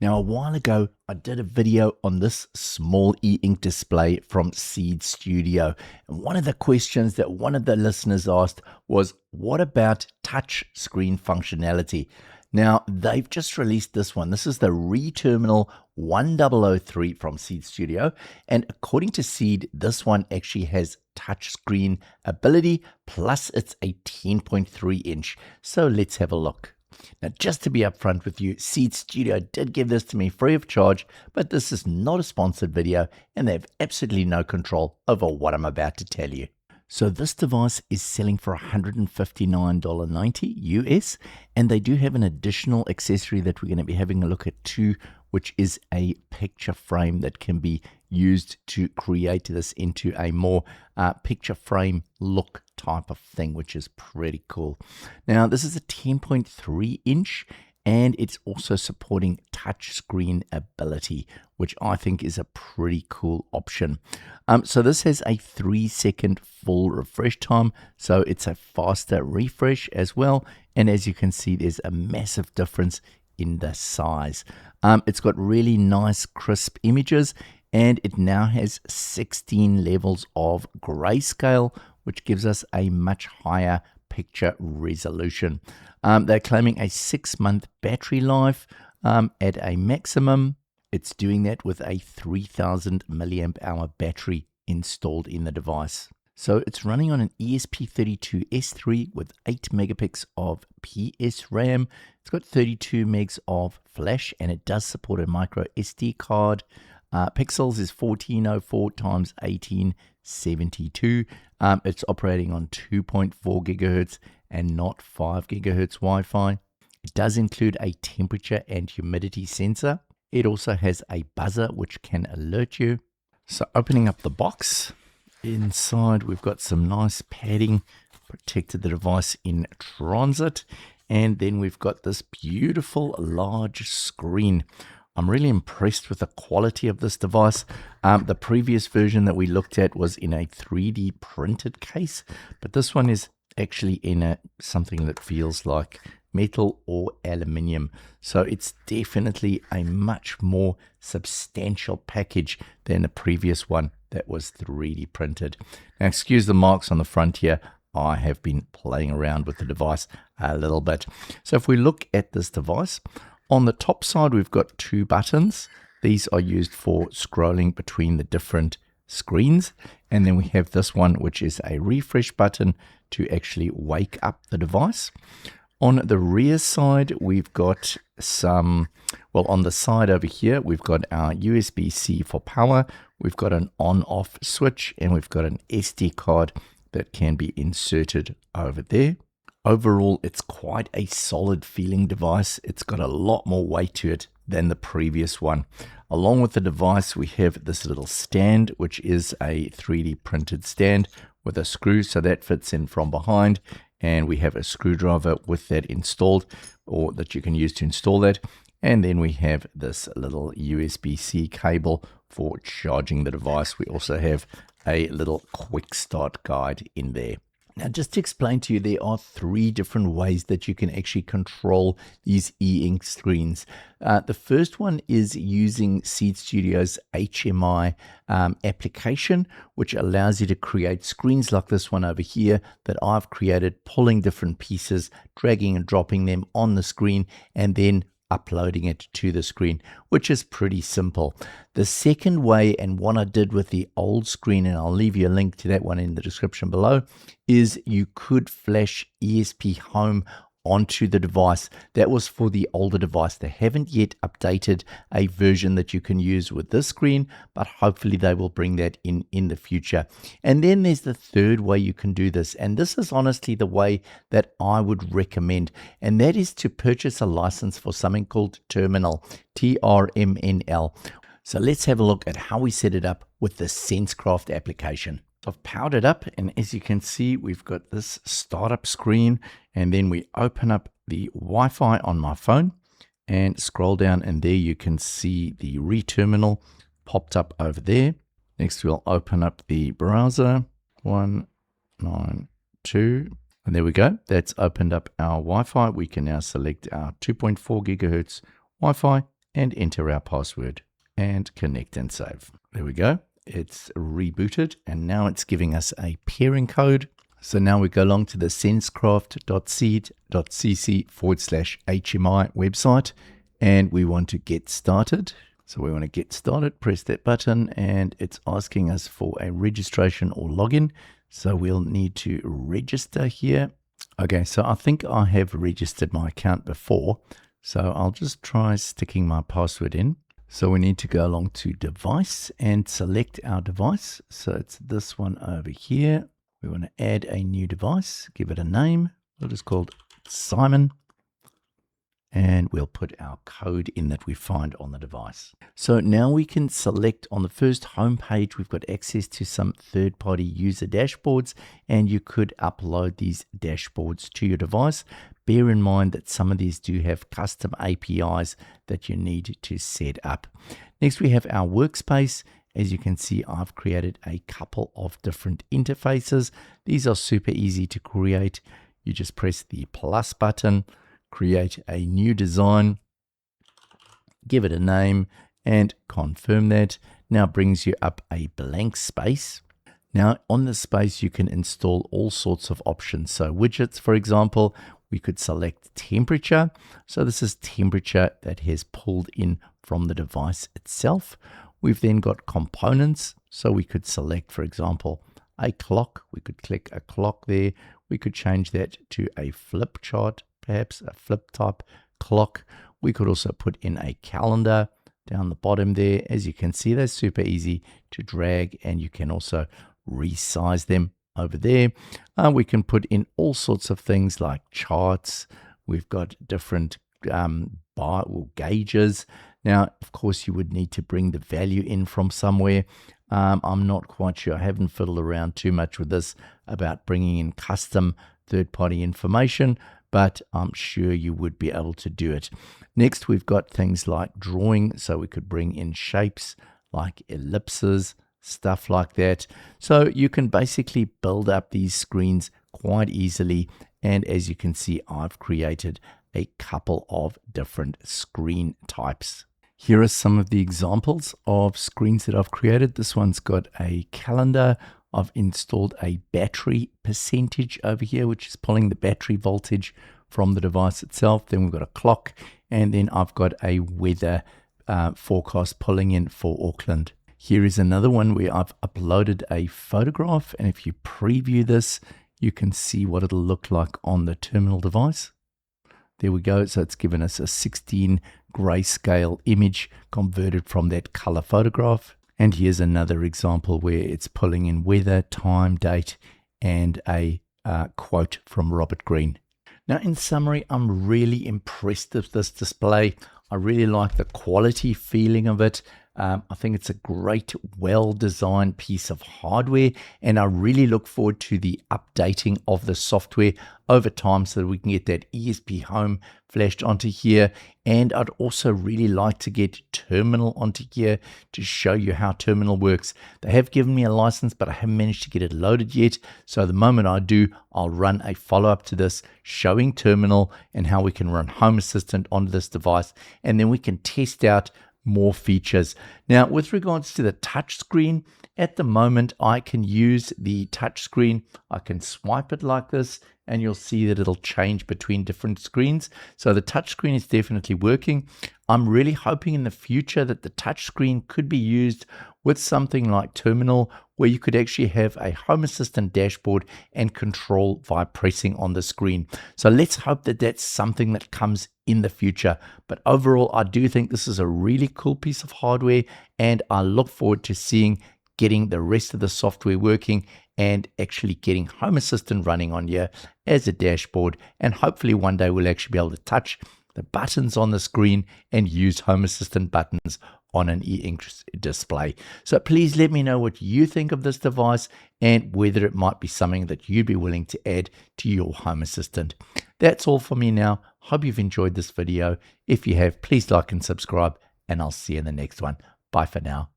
Now, a while ago, I did a video on this small e-ink display from Seed Studio. And one of the questions that one of the listeners asked was, what about touch screen functionality? Now, they've just released this one. This is the reTerminal 1003 from Seed Studio. And according to Seed, this one actually has touch screen ability, plus it's a 10.3 inch. So let's have a look. Now, just to be upfront with you, Seed Studio did give this to me free of charge, but this is not a sponsored video and they have absolutely no control over what I'm about to tell you. So this device is selling for $159.90 US, and they do have an additional accessory that we're going to be having a look at too, which is a picture frame that can be used to create this into a more picture frame look type of thing, which is pretty cool. Now, this is a 10.3 inch, and it's also supporting touch screen ability, which I think is a pretty cool option. So this has a 3-second full refresh time, so it's a faster refresh as well. And as you can see, there's a massive difference in the size. It's got really nice crisp images, and it now has 16 levels of grayscale, which gives us a much higher picture resolution. They're claiming a 6-month battery life at a maximum. It's doing that with a 3000 milliamp hour battery installed in the device. So it's running on an ESP32S3 with 8 megapixels of PS RAM. It's got 32 megs of flash, and it does support a micro SD card. Pixels is 1404 times 1872. It's operating on 2.4 gigahertz and not 5 gigahertz Wi-Fi. It does include a temperature and humidity sensor. It also has a buzzer which can alert you. So opening up the box, inside we've got some nice padding, protected the device in transit, and then we've got this beautiful large screen. I'm really impressed with the quality of this device. The previous version that we looked at was in a 3D printed case, but this one is actually in something that feels like metal or aluminium. So it's definitely a much more substantial package than the previous one that was 3D printed. Now, excuse the marks on the front here. I have been playing around with the device a little bit. So if we look at this device, on the top side, we've got 2 buttons. These are used for scrolling between the different screens. And then we have this one, which is a refresh button to actually wake up the device. On the rear side, we've got some, well, on the side over here, we've got our USB-C for power. We've got an on-off switch, and we've got an SD card that can be inserted over there. Overall, it's quite a solid feeling device. It's got a lot more weight to it than the previous one. Along with the device, we have this little stand, which is a 3D printed stand with a screw, so that fits in from behind. And we have a screwdriver with that installed, or that you can use to install that. And then we have this little USB-C cable for charging the device. We also have a little quick start guide in there. Now, just to explain to you, there are 3 different ways that you can actually control these e-ink screens. The first one is using Seed Studio's HMI application, which allows you to create screens like this one over here that I've created, pulling different pieces, dragging and dropping them on the screen, and then uploading it to the screen, which is pretty simple. The second way, and what I did with the old screen, and I'll leave you a link to that one in the description below, is you could flash ESP Home onto the device. That was for the older device. They haven't yet updated a version that you can use with this screen, but hopefully they will bring that in the future. And then there's the third way you can do this, and this is honestly the way that I would recommend, and that is to purchase a license for something called Terminal, TRMNL. So let's have a look at how we set it up with the SenseCraft application. I've powered it up, and as you can see, we've got this startup screen, and then we open up the Wi-Fi on my phone and scroll down, and there you can see the reTerminal popped up over there. Next, we'll open up the browser 192, and there we go. That's opened up our Wi-Fi. We can now select our 2.4 gigahertz Wi-Fi and enter our password and connect and save. There we go. It's rebooted and now it's giving us a pairing code. So now we go along to the sensecraft.seed.cc/HMI website and we want to get started. So we want to get started, press that button, and it's asking us for a registration or login. So we'll need to register here. Okay, so I think I have registered my account before. So I'll just try sticking my password in. So we need to go along to device and select our device. So it's this one over here. We want to add a new device, give it a name. We'll just call it Simon. And we'll put our code in that we find on the device. So now we can select on the first home page, we've got access to some third-party user dashboards, and you could upload these dashboards to your device. Bear in mind that some of these do have custom APIs that you need to set up. Next, we have our workspace. As you can see, I've created a couple of different interfaces. These are super easy to create. You just press the plus button, create a new design, give it a name, and confirm that. Now brings you up a blank space. Now on this space, you can install all sorts of options. So widgets, for example, we could select temperature. So this is temperature that has pulled in from the device itself. We've then got components. So we could select, for example, a clock. We could click a clock there. We could change that to a flip chart, perhaps a flip type clock. We could also put in a calendar down the bottom there. As you can see, they're super easy to drag, and you can also resize them over there. We can put in all sorts of things like charts. We've got different gauges. Now, of course, you would need to bring the value in from somewhere. I'm not quite sure. I haven't fiddled around too much with this about bringing in custom third-party information, but I'm sure you would be able to do it. Next, we've got things like drawing. So we could bring in shapes like ellipses, stuff like that. So you can basically build up these screens quite easily. And as you can see, I've created a couple of different screen types. Here are some of the examples of screens that I've created. This one's got a calendar. I've installed a battery percentage over here, which is pulling the battery voltage from the device itself. Then we've got a clock, and then I've got a weather forecast pulling in for Auckland. Here is another one where I've uploaded a photograph, and if you preview this, you can see what it'll look like on the terminal device. There we go. So it's given us a 16 grayscale image converted from that color photograph. And here's another example where it's pulling in weather, time, date, and a quote from Robert Greene. Now, in summary, I'm really impressed with this display. I really like the quality feeling of it. I think it's a great, well-designed piece of hardware, and I really look forward to the updating of the software over time so that we can get that ESP Home flashed onto here. And I'd also really like to get Terminal onto here to show you how Terminal works. They have given me a license, but I haven't managed to get it loaded yet. So the moment I do, I'll run a follow-up to this showing Terminal and how we can run Home Assistant onto this device, and then we can test out more features. Now, with regards to the touch screen, at the moment I can use the touch screen. I can swipe it like this, and you'll see that it'll change between different screens. So the touch screen is definitely working. I'm really hoping in the future that the touch screen could be used with something like Terminal, where you could actually have a Home Assistant dashboard and control via pressing on the screen. So let's hope that that's something that comes in the future. But overall, I do think this is a really cool piece of hardware, and I look forward to getting the rest of the software working and actually getting Home Assistant running on here as a dashboard. And hopefully one day we'll actually be able to touch the buttons on the screen and use Home Assistant buttons on an e-ink display. So please let me know what you think of this device and whether it might be something that you'd be willing to add to your Home Assistant. That's all for me now. Hope you've enjoyed this video. If you have, please like and subscribe, and I'll see you in the next one. Bye for now.